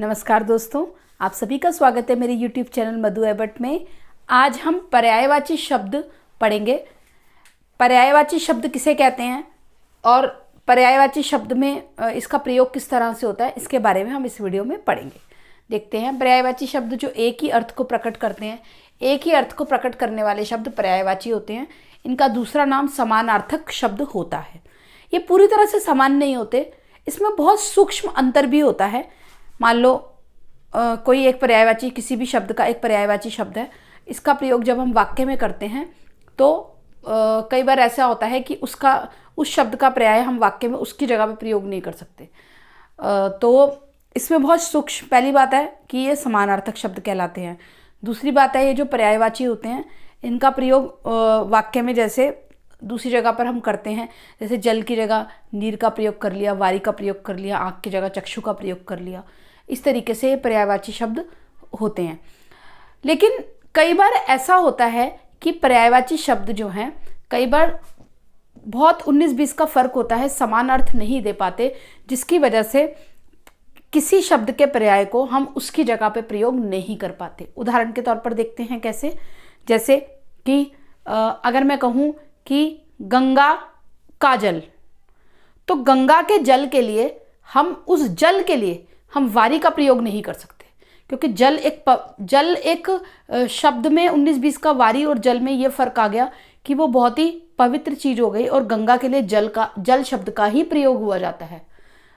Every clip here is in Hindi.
नमस्कार दोस्तों, आप सभी का स्वागत है मेरे YouTube चैनल मधु एबट में। आज हम पर्यायवाची शब्द पढ़ेंगे। पर्यायवाची शब्द किसे कहते हैं और पर्यायवाची शब्द में इसका प्रयोग किस तरह से होता है, इसके बारे में हम इस वीडियो में पढ़ेंगे। देखते हैं। पर्यायवाची शब्द जो एक ही अर्थ को प्रकट करते हैं, एक ही अर्थ को प्रकट करने वाले शब्द पर्यायवाची होते हैं। इनका दूसरा नाम समानार्थक शब्द होता है। ये पूरी तरह से समान नहीं होते, इसमें बहुत सूक्ष्म अंतर भी होता है। मान लो कोई एक पर्यायवाची, किसी भी शब्द का एक पर्यायवाची शब्द है, इसका प्रयोग जब हम वाक्य में करते हैं तो कई बार ऐसा होता है कि उस शब्द का पर्याय हम वाक्य में उसकी जगह पे प्रयोग नहीं कर सकते। तो इसमें बहुत सूक्ष्म, पहली बात है कि ये समानार्थक शब्द कहलाते हैं। दूसरी बात है, ये जो पर्यायवाची होते हैं इनका प्रयोग वाक्य में जैसे दूसरी जगह पर हम करते हैं, जैसे जल की जगह नीर का प्रयोग कर लिया, वारी का प्रयोग कर लिया, आँख की जगह चक्षु का प्रयोग कर लिया। इस तरीके से पर्यायवाची शब्द होते हैं। लेकिन कई बार ऐसा होता है कि पर्यायवाची शब्द जो हैं कई बार बहुत 19-20 का फर्क होता है, समान अर्थ नहीं दे पाते, जिसकी वजह से किसी शब्द के पर्याय को हम उसकी जगह पे प्रयोग नहीं कर पाते। उदाहरण के तौर पर देखते हैं कैसे। जैसे कि अगर मैं कहूँ कि गंगा का जल, तो गंगा के जल के लिए हम उस जल के लिए हम वारी का प्रयोग नहीं कर सकते, क्योंकि जल एक शब्द में 19-20 का वारी और जल में ये फर्क आ गया कि वो बहुत ही पवित्र चीज हो गई और गंगा के लिए जल शब्द का ही प्रयोग हुआ जाता है,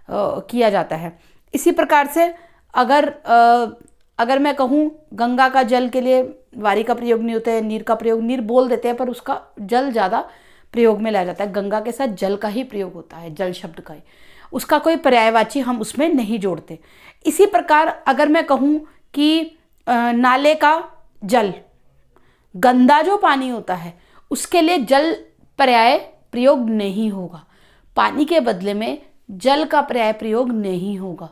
किया जाता है। इसी प्रकार से अगर मैं कहूँ गंगा का जल के लिए वारी का प्रयोग नहीं होता है, नीर का प्रयोग, नीर बोल देते हैं पर उसका जल ज़्यादा प्रयोग में लाया जाता है। गंगा के साथ जल का ही प्रयोग होता है, जल शब्द का ही, उसका कोई पर्यायवाची हम उसमें नहीं जोड़ते। इसी प्रकार अगर मैं कहूँ कि नाले का जल, गंदा जो पानी होता है उसके लिए जल पर्याय प्रयोग नहीं होगा, पानी के बदले में जल का पर्याय प्रयोग नहीं होगा।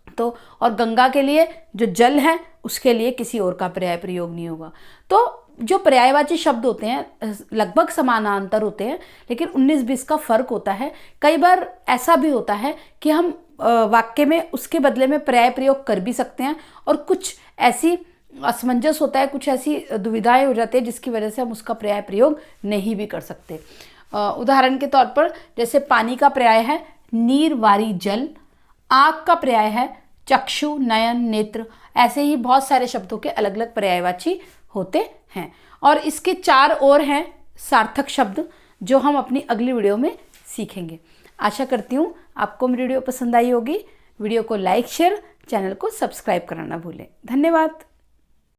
तो और गंगा के लिए जो जल है उसके लिए किसी और का पर्याय प्रयोग नहीं होगा। तो जो पर्यायवाची शब्द होते हैं लगभग समानांतर होते हैं, लेकिन 19-20 का फर्क होता है। कई बार ऐसा भी होता है कि हम वाक्य में उसके बदले में पर्याय प्रयोग कर भी सकते हैं, और कुछ ऐसी असमंजस होता है, कुछ ऐसी दुविधाएं हो जाती है जिसकी वजह से हम उसका पर्याय प्रयोग नहीं भी कर सकते। उदाहरण के तौर पर जैसे पानी का पर्याय है नीर, वारी, जल। आँख का पर्याय है चक्षु, नयन, नेत्र। ऐसे ही बहुत सारे शब्दों के अलग अलग पर्यायवाची होते हैं, और इसके 4 और हैं सार्थक शब्द जो हम अपनी अगली वीडियो में सीखेंगे। आशा करती हूँ आपको मेरी वीडियो पसंद आई होगी। वीडियो को लाइक, शेयर, चैनल को सब्सक्राइब करना ना भूलें। धन्यवाद।